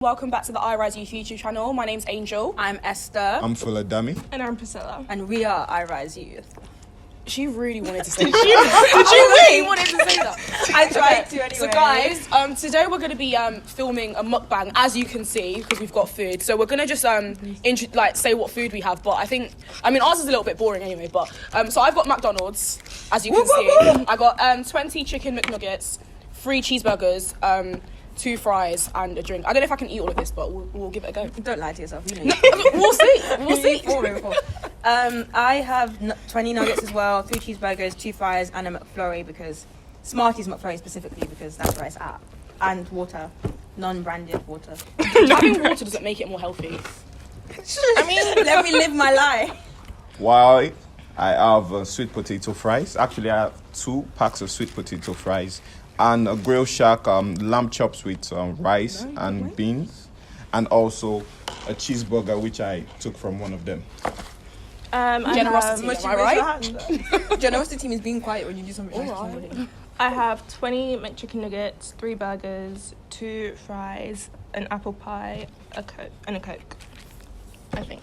Welcome back to the iRise Youth YouTube channel. My name's Angel. I'm Esther. I'm full of dummy. And I'm Priscilla. And we are iRise Youth. She really wanted to say that. Did you really wanted to say that? I tried to anyway. So guys, today we're going to be filming a mukbang, as you can see, because we've got food. So we're going to just say what food we have. But I mean ours is a little bit boring anyway. But so I've got McDonald's, as you can see. I got 20 chicken McNuggets, 3 cheeseburgers, 2 fries and a drink. I don't know if I can eat all of this, but we'll give it a go. Don't lie to yourself. You know. We'll see. We'll see. I have 20 nuggets as well, 3 cheeseburgers, 2 fries, and a McFlurry because Smarties McFlurry specifically because that's where it's at. And water, non-branded water. Having water doesn't make it more healthy. I mean, let me live my life. While I have sweet potato fries. Actually, I have 2 packs of sweet potato fries and a Grill Shack lamb chops with rice and beans, and also a cheeseburger which I took from one of them. Generosity, am I right? Generosity team is being quiet when you do something nice to somebody. I have 20 McChicken nuggets, 3 burgers, 2 fries, an apple pie, a Coke, and a Coke. I think.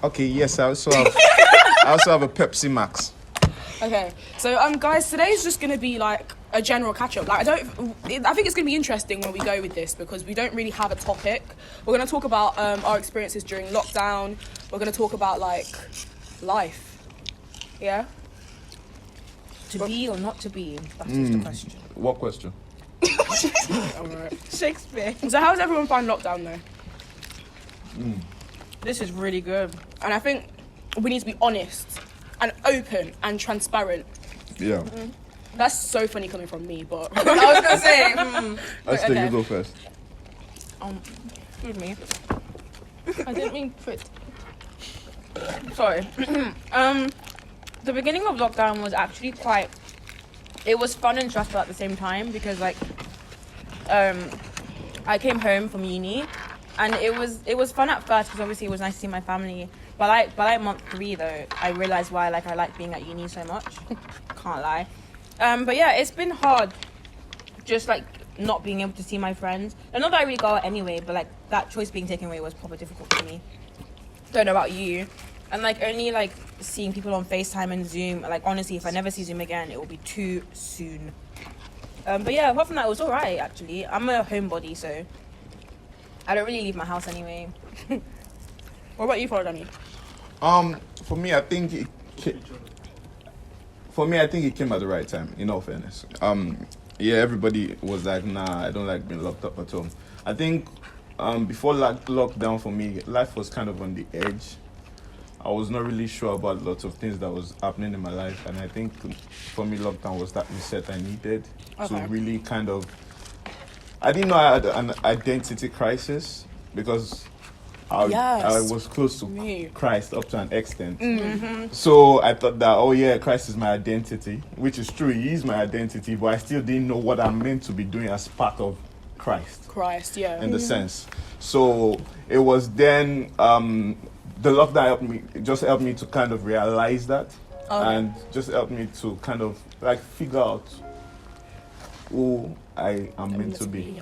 Okay, yes, I also have a Pepsi Max. Okay, so guys, today's just gonna be like a general catch-up. I think it's gonna be interesting when we go with this because we don't really have a topic. We're gonna talk about our experiences during lockdown. We're gonna talk about like life. Yeah. To be or not to be? That is the question. What question? Alright. Shakespeare. So how's everyone find lockdown though? This is really good. And I think we need to be honest and open and transparent. Yeah. That's so funny coming from me, but I was gonna say. Esther, Okay. you go first. Excuse me. I didn't mean for it. Sorry. The beginning of lockdown was actually it was fun and stressful at the same time because I came home from uni and it was fun at first because obviously it was nice to see my family. But by month 3 though, I realized why I like being at uni so much. Can't lie. But yeah, it's been hard just not being able to see my friends. And not that I really go out anyway, but that choice being taken away was probably difficult for me. Don't know about you. And only seeing people on FaceTime and Zoom, honestly, if I never see Zoom again, it will be too soon. But yeah, apart from that, it was alright actually. I'm a homebody, so I don't really leave my house anyway. what about you, Danny? For me, I think it came at the right time, in all fairness. Yeah, everybody was like, nah, I don't like being locked up at home. I think before lockdown for me, life was kind of on the edge. I was not really sure about lots of things that was happening in my life, and I think for me, lockdown was that reset I needed to really kind of... I didn't know I had an identity crisis because I was close to Christ up to an extent. Mm-hmm. So I thought that, Christ is my identity, which is true, he is my identity, but I still didn't know what I'm meant to be doing as part of Christ. In the sense. So it was then the lockdown helped me to kind of realize that and just helped me to kind of figure out who I am meant to be.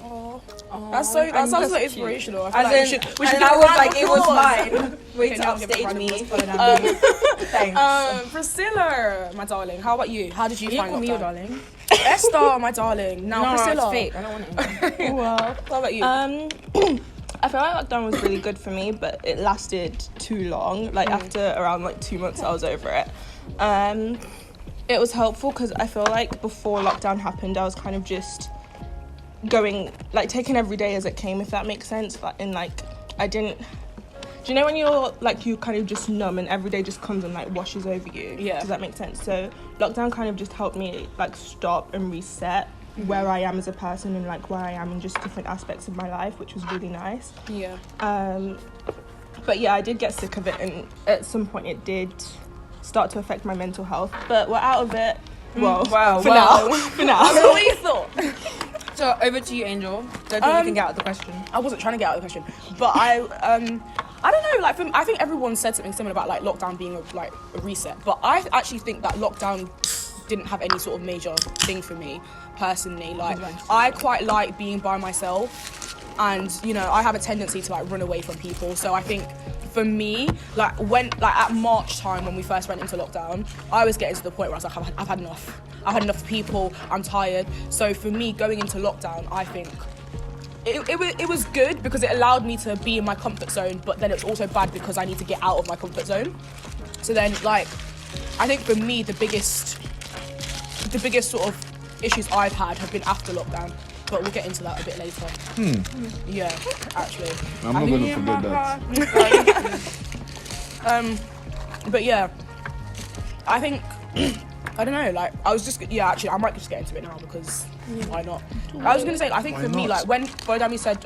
That sounds like inspirational. I feel we should I was like, it was mine. Wait to upstage me. Thanks. Priscilla, my darling, how about you? How did you find me, lockdown? darling? Esther, my darling. Now, Priscilla. It's fake. I don't want it. Well, How about you? I feel like lockdown was really good for me, but it lasted too long. After around 2 months, I was over it. It was helpful because I feel like before lockdown happened, I was kind of just going, taking every day as it came, if that makes sense. I didn't... Do you know when you're, you kind of just numb and every day just comes and, washes over you? Yeah. Does that make sense? So lockdown kind of just helped me, stop and reset where I am as a person and, where I am in just different aspects of my life, which was really nice. Yeah. But yeah, I did get sick of it, and at some point it did start to affect my mental health. But we're out of it. Well, for now. What you thought? So over to you, Angel. Don't think you can get out of the question. I wasn't trying to get out of the question, but I don't know. I think everyone said something similar about lockdown being a reset, but I actually think that lockdown didn't have any sort of major thing for me personally. Like, I quite like being by myself, and you know, I have a tendency to like run away from people. So I think for me, like at March time when we first went into lockdown, I was getting to the point where I was like, I've had enough. I've had enough people. I'm tired. So for me, going into lockdown, I think it was good because it allowed me to be in my comfort zone, but then it's also bad because I need to get out of my comfort zone. So then, like, I think for me, the biggest sort of issues I've had have been after lockdown, but we'll get into that a bit later. Yeah, actually. I'm not going to forget that. But yeah, I think, I don't know, like, I might just get into it now because why not? I was going to say, I think Why for me, not? like, when Bodami said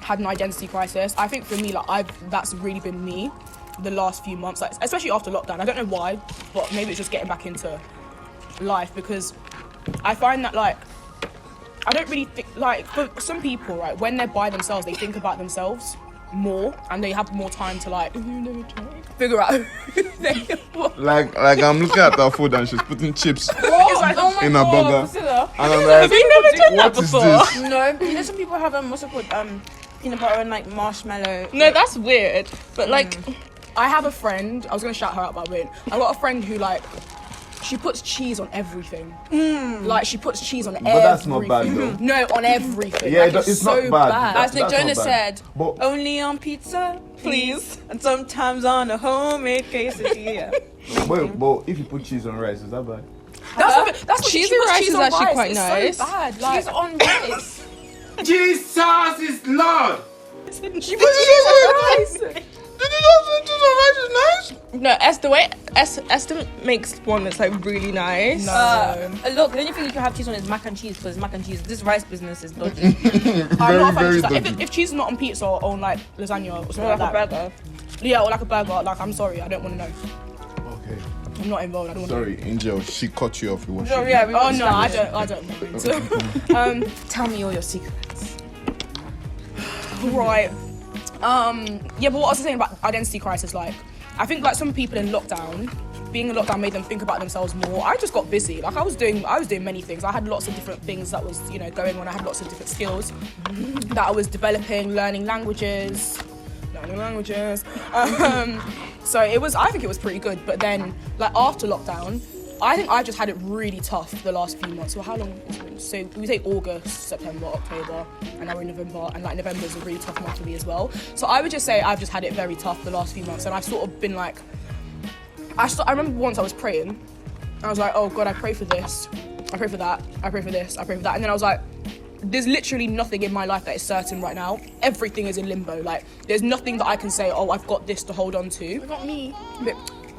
had an identity crisis, I think for me, like, that's really been me the last few months, like, especially after lockdown. I don't know why, but maybe it's just getting back into life, because I find that, like, I don't really think, like, for some people, right, when they're by themselves, they think about themselves more and they have more time to, like, figure out who they are. Like I'm looking at her food and she's putting chips Oh in her burger. Priscilla. And I'm like, what is this? No, you know some people have what's it called? Peanut butter and like marshmallow. No, that's weird. But like, I have a friend, I was going to shout her out, but I won't. I got a friend who, like, she puts cheese on everything. Like, she puts cheese on everything. But that's not bad though. No, on everything. Yeah, like, it's so not bad. as Nick That's not Jonas bad. said, But Only on pizza, please. And sometimes on a homemade quesadilla. but if you put cheese on rice, is that bad? That's what Cheese she and puts rice cheese is on actually rice. quite It's nice. so bad. Like, Cheese on rice. Jesus is Lord. she puts cheese on rice. Did you not say cheese on rice is nice? no, Esther makes one that's like really nice. Look, the only thing you can have cheese on is mac and cheese, because mac and cheese, this rice business is dodgy. I'm not a fan of very cheese. Like, dodgy. if cheese is not on pizza or on, like, lasagna or something Like like a that. burger. Yeah, or like a burger. Like, I'm sorry, I don't want to know. Okay. I'm not involved. I don't want to know. Sorry, Angel, she cut you off with what she Oh, did. yeah, we Oh no, I understand. don't mind. Tell me all your secrets. Right. Yeah, but what I was saying about identity crisis, like, I think, like, some people in lockdown, being in lockdown made them think about themselves more. I just got busy. Like, I was doing many things. I had lots of different things that was, you know, going on. I had lots of different skills that I was developing, learning languages. So I think it was pretty good. But then, like, after lockdown, I think I just had it really tough the last few months. So how long has it been? So we say August, September, October, and now we're in November, and like November is a really tough month for me as well. So I would just say I've just had it very tough the last few months, and I've sort of been like, I remember once I was praying, I was like, oh God, I pray for this, I pray for that, I pray for this, I pray for that, and then I was like, there's literally nothing in my life that is certain right now. Everything is in limbo. Like, there's nothing that I can say, oh, I've got this to hold on to. Not me.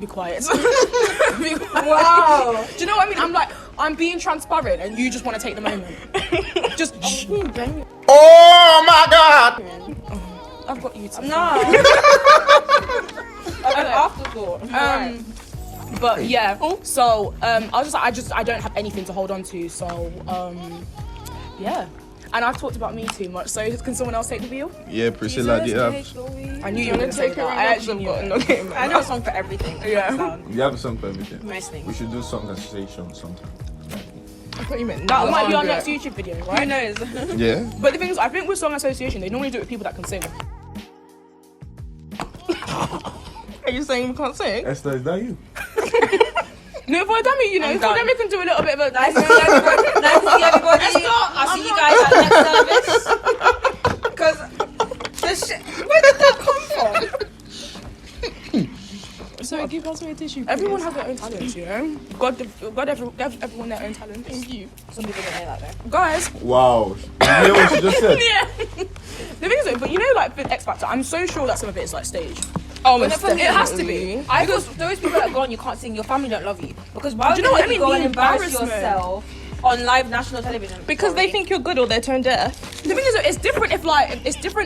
Be quiet. Wow. Do you know what I mean? I'm being transparent and you just want to take the moment. Just Oh my God! I've got you to No. An afterthought. but yeah, so I was just like, I don't have anything to hold on to, so yeah. And I've talked about me too much, so can someone else take the wheel? Yeah, Priscilla, do you have I knew you were going to say that. I actually knew it. I know a song for everything. Yeah. you have a song for everything? Most things. We should do song association sometime. I thought you meant That might be our longer. next YouTube video, Who right? knows? Yeah? But the thing is, I think with song association, they normally do it with people that can sing. Are you saying you can't sing? Esther, is that you? No, for dummy, you know, I'm for done. dummy can do a little bit of a Nice to see everybody. Nice to see everybody. I'll see you guys at next service. Because this shit, where did that come from? Sorry, give us a tissue. Everyone has their own talents, you know. God give everyone their own talent. Thank you. Some people don't know that though. Guys, Wow. You hear what she just said? yeah. The thing is, though, but you know, like with X Factor, I'm so sure that some of it is like staged. Oh, But most for me, It has to definitely. be. Because those people that go on, you can't sing, your family don't love you. Because why would Do you know what I you mean? go The and embarrass embarrassment. yourself on live national television? Because they Sorry. think you're good or they're tone deaf. The thing is, though, it's different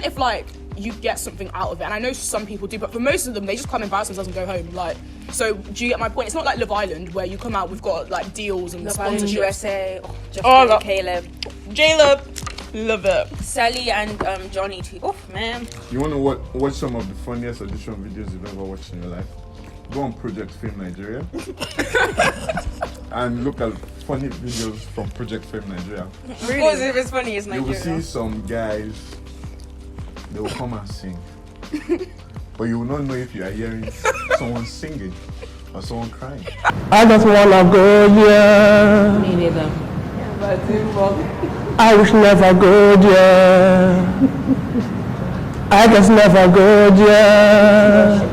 if like you get something out of it, and I know some people do, but for most of them, they just come embarrass themselves and go home. Like, so do you get my point? It's not like Love Island where you come out, we've got like deals and Love Island sponsorships. USA, Justin, Oh, no. Caleb, J-Love, love it. Sally, and Johnny too. Oh man, You want to watch some of the funniest audition videos you've ever watched in your life? Go on Project Film Nigeria. and look at funny videos from Project Fame Nigeria, Of course, if it's funny, it's you will Nigeria. see some guys, they will come and sing. But you will not know if you are hearing someone singing or someone crying. I just wanna go, yeah. Me neither. I wish never go, yeah. I just never go, yeah.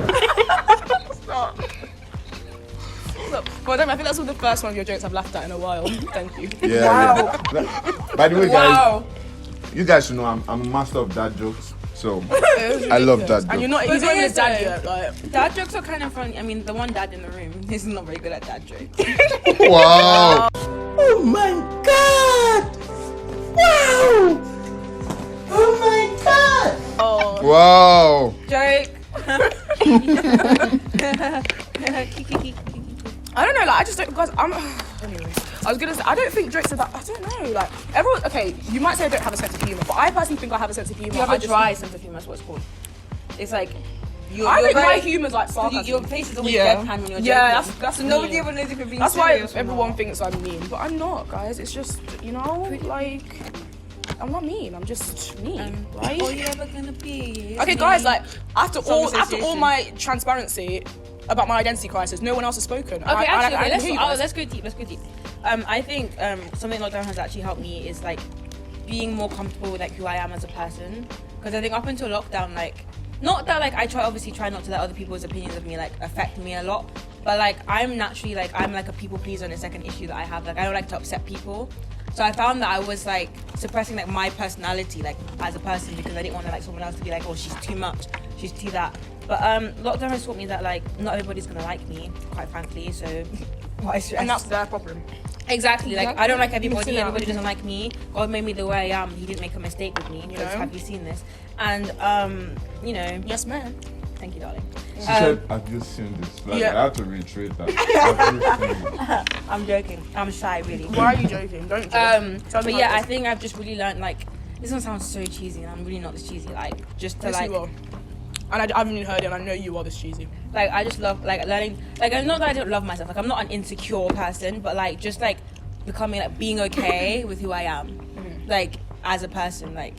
Well, I think that's all the first one of your jokes I've laughed at in a while. Thank you. Yeah. By the way, guys, Wow. you guys should know I'm a master of dad jokes. So I love that joke. And you're not But he's not even a it dad is, yet. Like, Dad jokes are kind of funny. I mean, the one dad in the room is not very good at dad jokes. Wow. Oh my God! Wow! Oh my God! Wow. Joke. I don't know, like I just don't, guys. Anyway, I was gonna say I don't think jokes are that. I don't know, like everyone. Okay, you might say I don't have a sense of humor, but I personally think I have a sense of humor. You have I a just- dry sense of humor. That's what it's called. It's like I think my humor's like sarcasm. Your face is always Yeah. deadpan when you're joking. Yeah, that's so nobody me. ever knows if you're being That's why serious or everyone not. thinks I'm mean, but I'm not, guys. It's just like I'm not mean. I'm just me, right? All you ever gonna be. Okay, guys, like after Some all association. my transparency about my identity crisis, no one else has spoken. Okay, actually, can hear you guys. let's go deep. Let's go deep. I think something lockdown has actually helped me is like being more comfortable with like who I am as a person. Because I think up until lockdown, like not that like I obviously try not to let other people's opinions of me like affect me a lot, but like I'm naturally like I'm like a people pleaser, and it's like an issue that I have. Like I don't like to upset people. So I found that I was like suppressing like my personality like as a person because I didn't want to like someone else to be like, oh, she's too much, she's too that. But lockdown has taught me that like not everybody's gonna like me, quite frankly. So why stress? And that's their problem. Exactly. Like I don't like everybody. Missing out. Everybody doesn't like me. God made me the way I am. He didn't make a mistake with me. You Because know? have you seen this? And you know. Yes, ma'am. Thank you, darling. She said, have you seen this? Like, Yeah. I have to reiterate that. Have you seen this? I'm joking. I'm shy, really. Why are you joking? Don't joke. Tell me But how yeah, it I is. think I've just really learned like this one sounds so cheesy, and I'm really not this cheesy. Like just to Yes, like. you are. And I haven't even heard it, and I know you are this cheesy. Like I just love like learning. Like not that I don't love myself. Like I'm not an insecure person, but like just like becoming like being okay with who I am, like as a person. Like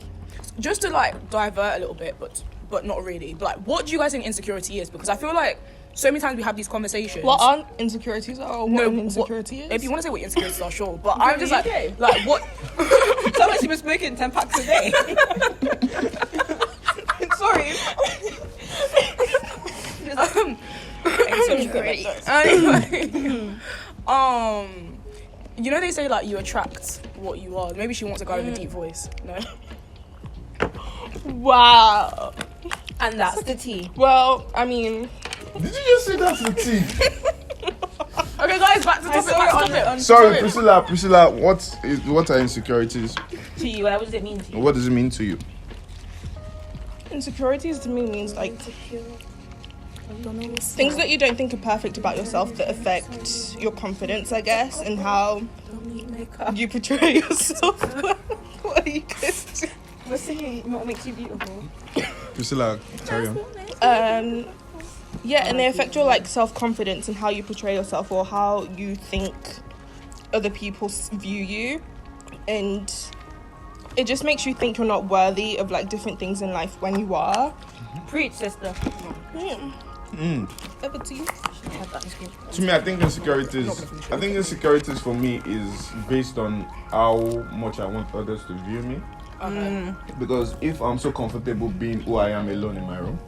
Just to like divert a little bit, but not really. But like, what do you guys think insecurity is? Because I feel like so many times we have these conversations. What aren't insecurities are? Or what No, an insecurity is? If you want to say what insecurities are, sure. But I'm just like, okay. like what? someone should be smoking 10 packs a day. Sorry. Anyway, you know they say like you attract what you are. Maybe she wants a guy with a deep voice. No. Wow. And that's the tea. Well, I mean, Did you just say that's the tea? Okay, guys, back to topic. Back to topic. Sorry, Priscilla, what are insecurities? To you, what does it mean to you? What does it mean to you? insecurities to me means like things that you don't think are perfect about yourself that affect your confidence, I guess, and how you portray yourself. What are you guys doing? We're singing what makes you beautiful. Priscilla, carry on. Yeah, and they affect your like self-confidence and how you portray yourself or how you think other people view you, and it just makes you think you're not worthy of like different things in life when you are. Preach, sister. Over to you. To me, I think insecurities for me is based on how much I want others to view me. Because if I'm so comfortable being who I am alone in my room,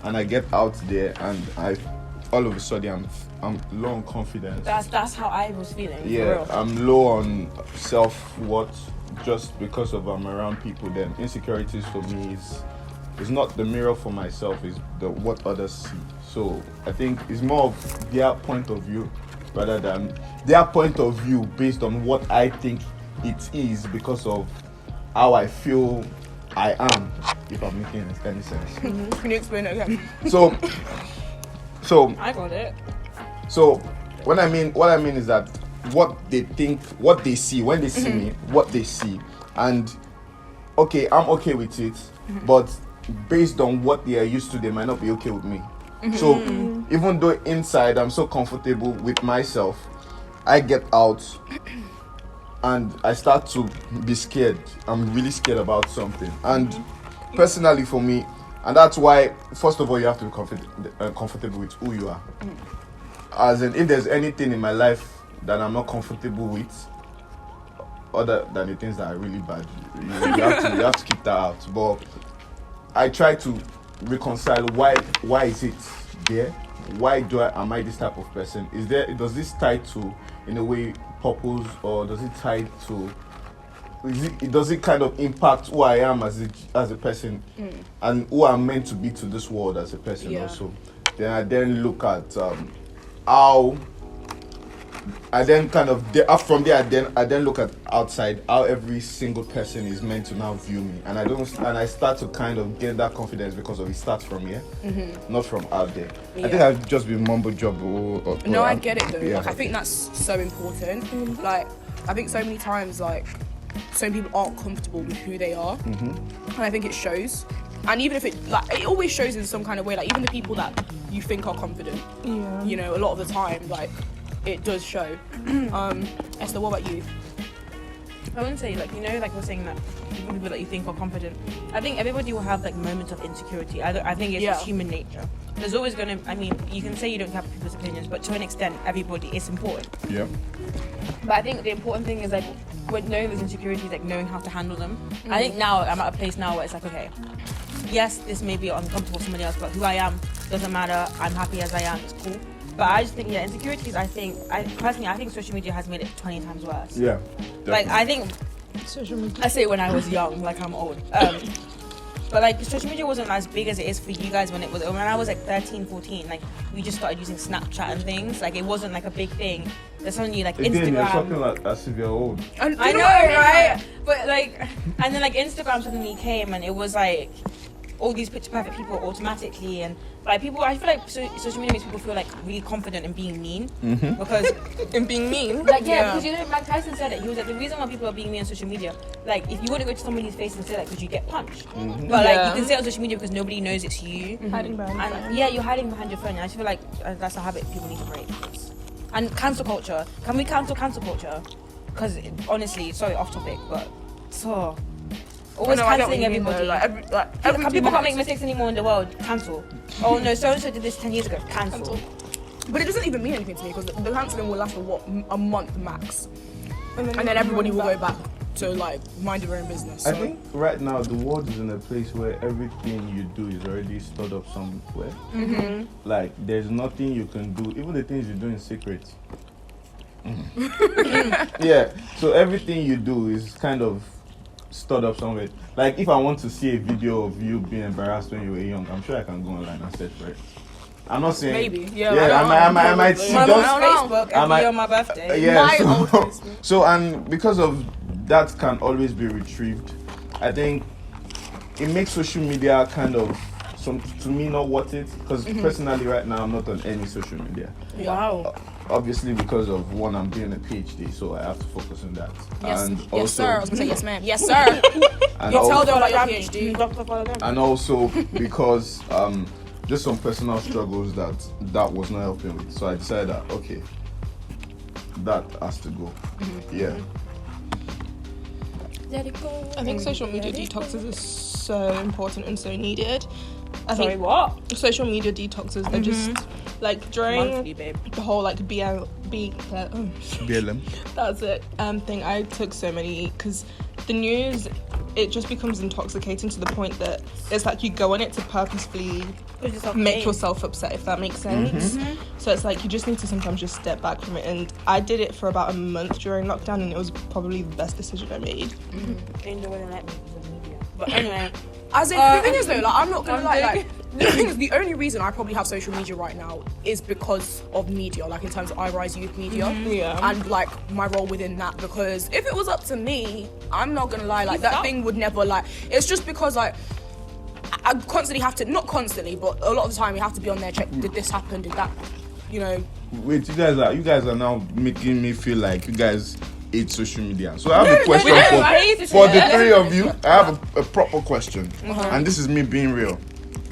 and I get out there and all of a sudden I'm low on confidence. That's how I was feeling. For Yeah, real. I'm low on self-worth just because of I'm around people. Then insecurities for me is not the mirror for myself, is what others see. So I think it's more of their point of view rather than their point of view based on what I think it is because of how I feel I am, if I'm making any sense. Can you explain it again? So I got it. So what I mean is that what they think, what they see when they see me, what they see, and okay, I'm okay with it, but based on what they are used to, they might not be okay with me. So even though inside I'm so comfortable with myself, I get out and I start to be scared. I'm really scared about something. And personally for me, and that's why, first of all, you have to be comfortable with who you are. As in, if there's anything in my life that I'm not comfortable with, other than the things that are really bad, you have to keep that out. But I try to reconcile why is it there? Why am I this type of person? Does this tie to, in a way, purpose, or does it tie to, does it kind of impact who I am as a person and who I'm meant to be to this world as a person also? Then I look at how I then kind of from there I then look at outside how every single person is meant to now view me, and I start to kind of gain that confidence because of it starts from here, not from out there. I think I've just been mumbo jumbo. No, I get it though. Yeah. Like, I think that's so important. Like, I think so many times, like, so many people aren't comfortable with who they are, and I think it shows. And even if it always shows in some kind of way. Like, even the people that you think are confident, you know, a lot of the time, like, it does show. Esther, what about you? I wouldn't say, like, you know, like we're saying that people that you think are confident. I think everybody will have like moments of insecurity. I think it's just human nature. There's always gonna. I mean, you can say you don't have people's opinions, but to an extent, everybody is important. Yeah. But I think the important thing is like, when knowing those insecurities, like knowing how to handle them. I think now I'm at a place now where it's like, okay, yes, this may be uncomfortable for somebody else, but who I am doesn't matter. I'm happy as I am. It's cool. But I just think, insecurities, I think social media has made it 20 times worse. Yeah. Definitely. Like, I think, Social media. I say when I was young, like I'm old. But like, social media wasn't as big as it is for you guys when I was like 13, 14, like we just started using Snapchat and things. Like, it wasn't like a big thing. There's suddenly like Again, Instagram. you're talking like as if you're old. I know, right? But like, and then like Instagram suddenly came and it was like all these picture perfect people automatically, and like people, I feel like social media makes people feel like really confident in being mean, because In being mean. like because you know Mike Tyson said it. He was like, the reason why people are being mean on social media, like if you want to go to somebody's face and say that, because you get punched, but like you can say it on social media because nobody knows it's you, Hiding behind your phone. and you're hiding behind your phone. And I just feel like that's a habit people need to break. And cancel culture, can we cancel culture? Because honestly, sorry, off topic, but so. Always cancelling everybody. People can't make mistakes anymore in the world. Cancel. Oh no, so and so did this 10 years ago. Cancel. But it doesn't even mean anything to me, because the cancelling will last for what, a month max, and then everybody will go back to like mind your own business. So. I think right now the world is in a place where everything you do is already stored up somewhere. Like, there's nothing you can do, even the things you do in secret. Yeah, so everything you do is kind of stored up somewhere. Like, if I want to see a video of you being embarrassed when you were young, I'm sure I can go online and search for it. I'm not saying Maybe, I might see My just mom's Facebook every year on my birthday. yeah. So and because of that can always be retrieved, I think it makes social media kind of to me not worth it, because personally right now I'm not on any social media. Wow. Obviously, because of one, I'm doing a PhD, so I have to focus on that. Yes, And yes, also, sir. I was gonna say yes, ma'am. Yes, sir. and You also, tell them about your PhD. and also because just some personal struggles that was not helping with. So I decided that okay, that has to go. Yeah. I think social media detoxes is so important and so needed. I Sorry, think what? social media detoxes are just like during Monthly, babe. the whole like BLM. that's it thing. I took so many, because the news, it just becomes intoxicating to the point that it's like you go on it to purposefully make yourself upset, if that makes sense. So it's like you just need to sometimes just step back from it, and I did it for about a month during lockdown, and it was probably the best decision I made. Angel wouldn't let me because of media. But anyway. As in, the thing is though, like, I'm not gonna lie, like, the thing is, the only reason I probably have social media right now is because of media, like in terms of iRise Youth media, and like my role within that. Because if it was up to me, I'm not gonna lie, like that thing would never, like, it's just because like I constantly have to, not constantly, but a lot of the time you have to be on there, check, did this happen, did that, you know. Wait, you guys are now making me feel like you guys hate social media. So I have a question for the three of you. I have a proper question, and this is me being real.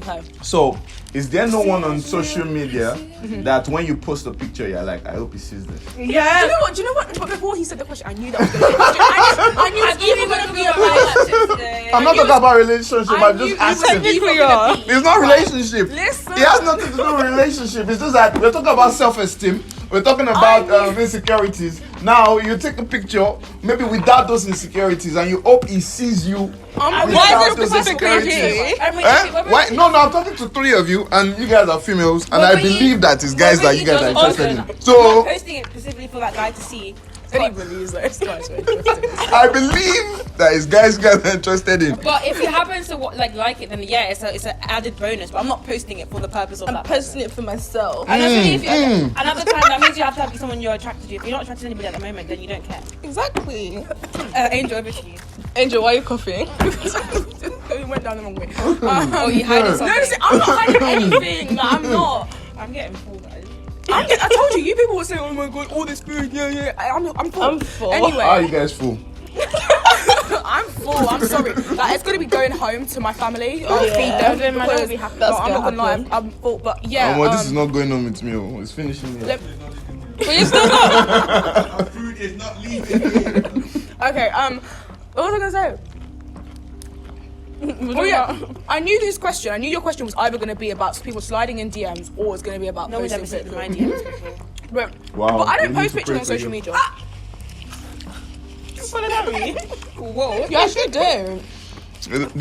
Okay. So, is there no one on social media that when you post a picture, you're like, I hope he sees this? Yeah. Do you know what? But before he said the question, I knew that was going to be a question. I knew it was either going to be a relationship. I'm not talking about relationship, I'm just asking. It's not relationship. Listen. It has nothing to do with relationship. It's just that we're talking about self-esteem. We're talking about insecurities. Now, you take a picture, maybe without those insecurities, and you hope he sees you. Why without is it those specifically insecurities. he? Why? No, I'm talking to 3 of you, and you guys are females, and I believe that it's guys that you guys are interested in. I'm not So, posting it specifically for that guy to see. Anybody's like, it's guys are interested. I believe that it's guys you guys are interested in. But if he happens to like it, then yeah, it's an added bonus. But I'm not posting it for the purpose of I'm that. posting it for myself. And another time, that means you have to be someone you're attracted to. If you're not attracted to anybody at the moment, then you don't care. Exactly. Angel, over to you. Angel, why are you coughing? It went down the wrong way. Oh, you hiding something? No, listen, I'm not hiding anything. Like, I'm not. I'm getting full, guys. I told you, you people were saying, oh my god, all this food, yeah. I'm full. I'm full. How are Anyway, you guys full? I'm full. I'm sorry. Like, it's gonna be going home to my family. I'll feed them. My dad will be happy. That's I'm not gonna gonna lie, happen. I'm full. But yeah, This is not going on with me. Oh. It's finishing me. Let- But you're still not. Food is not leaving. okay. What was I gonna say? Oh yeah, I knew this question. I knew your question was either going to be about people sliding in DMs or it's going to be about No one's ever posting said my pictures. DMs before. Wow. But I don't we need post to pictures on pray for social you. media. What did that mean? Whoa. You actually do. But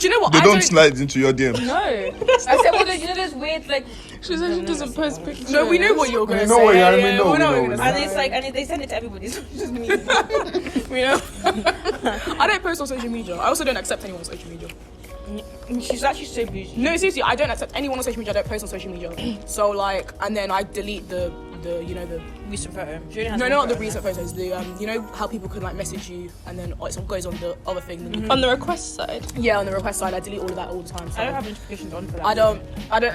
do you know what? They I don't don't- slide into your DM. No. I said, well, you know, those weird, like, She said she doesn't post pictures. No, we knew what you were going We to know say. what you- I Yeah, mean, yeah, no, we we know know, what we you're know. going and to it's say. like, and they send it to everybody. So it's just me. We know. I don't post on social media. I also don't accept anyone on social media. She's actually so bougie. No, seriously, I don't accept anyone on social media. I don't post on social media. So like, and then I delete the Recent photo. no, not the recent photos. The you know how people can like message you and then it goes on the other thing. Then you On the request side. yeah, on the request side, I delete all of that all the time. So I don't have notifications on for that. I don't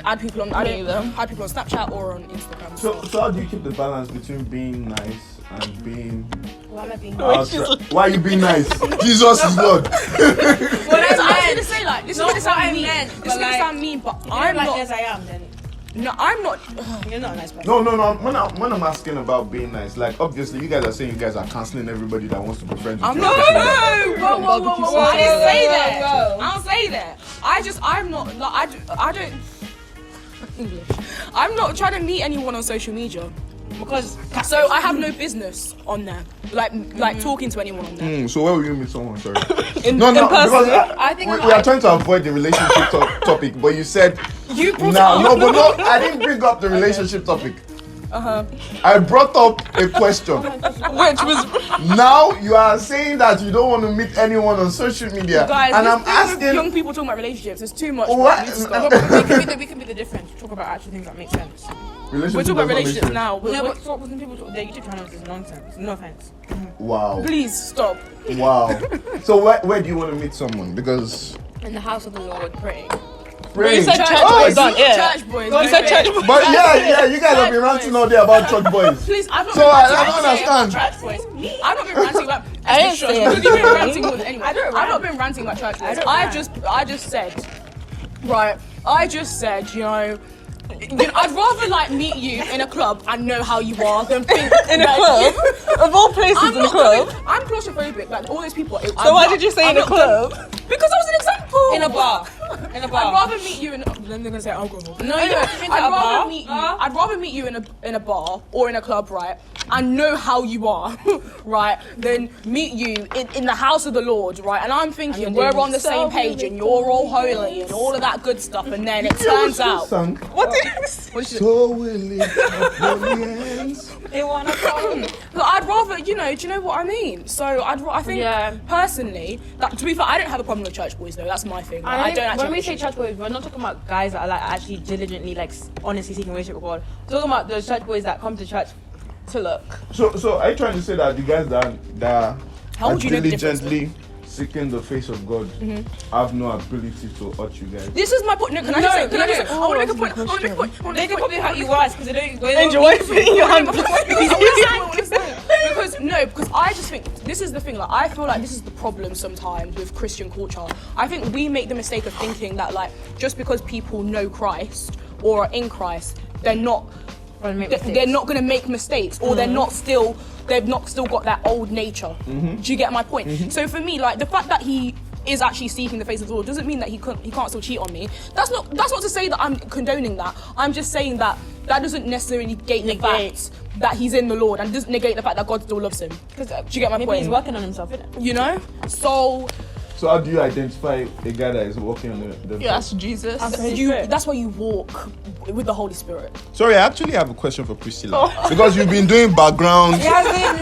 add people on. I Me don't either. add people on Snapchat or on Instagram. So how do you keep the balance between being nice and being Why am I being Why are you being nice? Jesus is Lord. Well, that's what I was gonna say. Like, this is Not gonna sound what I mean. meant, This but is gonna like- sound mean, but I'm I'm like not. as I am, then No, I'm not. you're not a nice person. No. When I'm asking about being nice, like obviously you guys are saying you guys are canceling everybody that wants to be friends with I'm you. not. Whoa. I didn't say that. Whoa. I don't say that. I'm not. Like, I don't. English. I'm not trying to meet anyone on social media because so I have no business on there. Like talking to anyone on there. So where will you meet someone? Sorry. In No, person. because I think we are trying to avoid the relationship topic, but you said You brought no, I didn't bring up the relationship topic. I brought up a question. Which was Now you are saying that you don't want to meet anyone on social media, Guys, and this I'm thing with asking. young people talking about relationships. It's too much. What? We need to stop. We can be the difference. Talk about actual things that make sense. We're talking about relationships now. No, but talk with people. Their YouTube channels is nonsense. No offense. Wow. Please stop. Wow. So where do you want to meet someone? Because In the house of the Lord, praying. you said Praying. church Oh, boys, don't yeah. Church boys. You said church boys. But yeah, you guys have been ranting all day about church boys. Please, I've not So been I ranting. don't understand. Church boys. I've not been ranting about. I didn't say You've been anything. ranting more than anyone. I've not been ranting about church boys. I just said, right. I just said, you know, I'd rather like meet you in a club and know how you are than think In a that club? Of all places I'm in a not club? coming- I'm claustrophobic. Like all these people. So why did you say in a club? Because I was an example. In a bar. In a bar. I'd rather meet you in. Then they're gonna say alcohol. No, Anyway, you've been to I'd a rather bar? meet you. I'd rather meet you in a bar or in a club, right? And know how you are, right? Than meet you in the house of the Lord, right? And I'm thinking we're on the same page and you're all holy and all of that good stuff, and then it turns out. Song. What did you say? So will lift up holy hands. They want to come. But I'd rather, do you know what I mean? So I think Yeah. personally, that, to be fair, I don't have a problem with church boys though. That's my thing. Like, I don't actually. When we say church boys, we're not talking about guys that are like actually diligently, like honestly seeking relationship with God. We're talking about those church boys that come to church to look. So are you trying to say that the guys that How are would you know the difference? diligently seeking the face of God have no ability to hurt you guys? This is my point. No, can I just say? Can I just say? I want to make a point. I want to make a point. I wanna They make a can point. probably hurt you worse because they don't. Angel, why are you putting your hand? Because because I just think this is the thing. Like, I feel like this is the problem sometimes with Christian culture. I think we make the mistake of thinking that like just because people know Christ or are in Christ, they're not going to make mistakes, or they've not still got that old nature. Do you get my point? So for me, like the fact that he is actually seeking the face of the Lord doesn't mean that he can't still cheat on me. That's not to say that I'm condoning that. I'm just saying that doesn't necessarily negate the fact that he's in the Lord, and doesn't negate the fact that God still loves him. Do you get my point? Maybe he's working on himself, isn't it? You know? So how do you identify a guy that is walking on the You ask Jesus. That's why you walk with the Holy Spirit. Sorry, I actually have a question for Priscilla. Because you've been doing background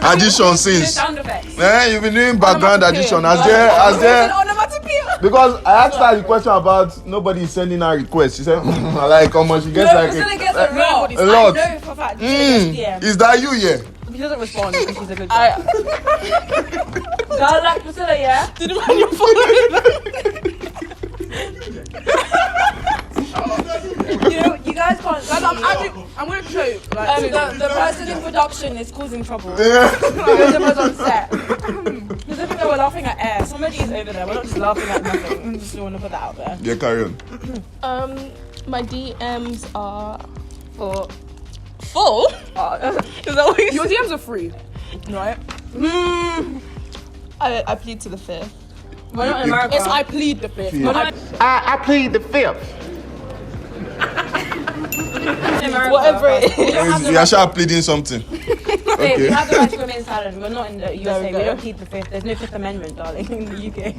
addition since. You've been doing background addition. As there because I asked her the question about nobody sending her requests. She said, like how much she gets a lot. I know for a fact. Is that you, yeah? He doesn't respond because she's a good guy. Girl like Priscilla, yeah? Did you mind your phone? You guys can't see. I'm gonna choke. Like, the person in production is causing trouble. Because it was on set. Because I think they were laughing at air. Somebody is over there. We're not just laughing at nothing. I just want to put that out there. Yeah, carry on. My DMs are full? is that what you Your DMs are free, right? I plead to the fifth. We're not in America. It's I plead the fifth. Yeah. I plead the fifth. In America. Whatever it is. You're actually pleading something. Okay. We have the right to remain silent. We're not in the USA. We don't plead the fifth. There's no Fifth Amendment, darling, in the UK.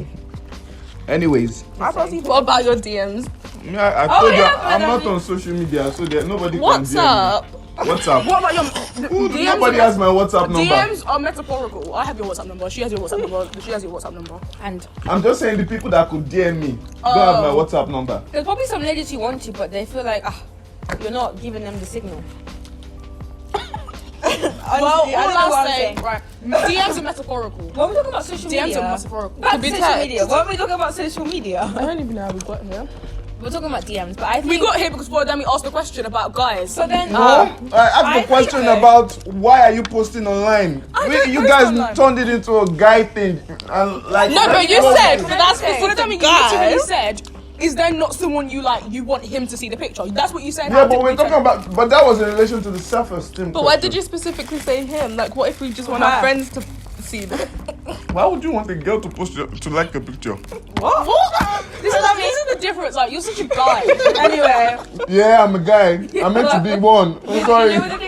Anyways, What about your DMs? I told you I'm not on social media, so that nobody What's can DM up? me. What's up? What about your DMs? Nobody has my WhatsApp number. DMs are metaphorical. I have your WhatsApp number. She has your WhatsApp number. She has your WhatsApp number. And I'm just saying the people that could DM me don't have my WhatsApp number. there's probably some ladies who want to, but they feel like, you're not giving them the signal. Honestly, I don't know what I'm saying. Right, DMs are metaphorical. When we talking about social DMs media, are metaphorical. Back to be social text. media. When we talking about social media, I don't even know how we got here. we're talking about DMs. But I think We got here because then we asked the question about guys. So then, I asked the question about why are you posting online? You post guys online. turned it into a guy thing, and like No, but you said that's For the time you literally said, is there not someone you want him to see the picture? That's what you said. yeah, but we're talking about. But that was in relation to the self-esteem. But why did you specifically say him? Like, what if we just want our friends to see them? Why would you want a girl to to like a picture? What? This is the difference. Like, you're such a guy. anyway, Yeah, I'm a guy. I'm meant to be one. I'm sorry. You know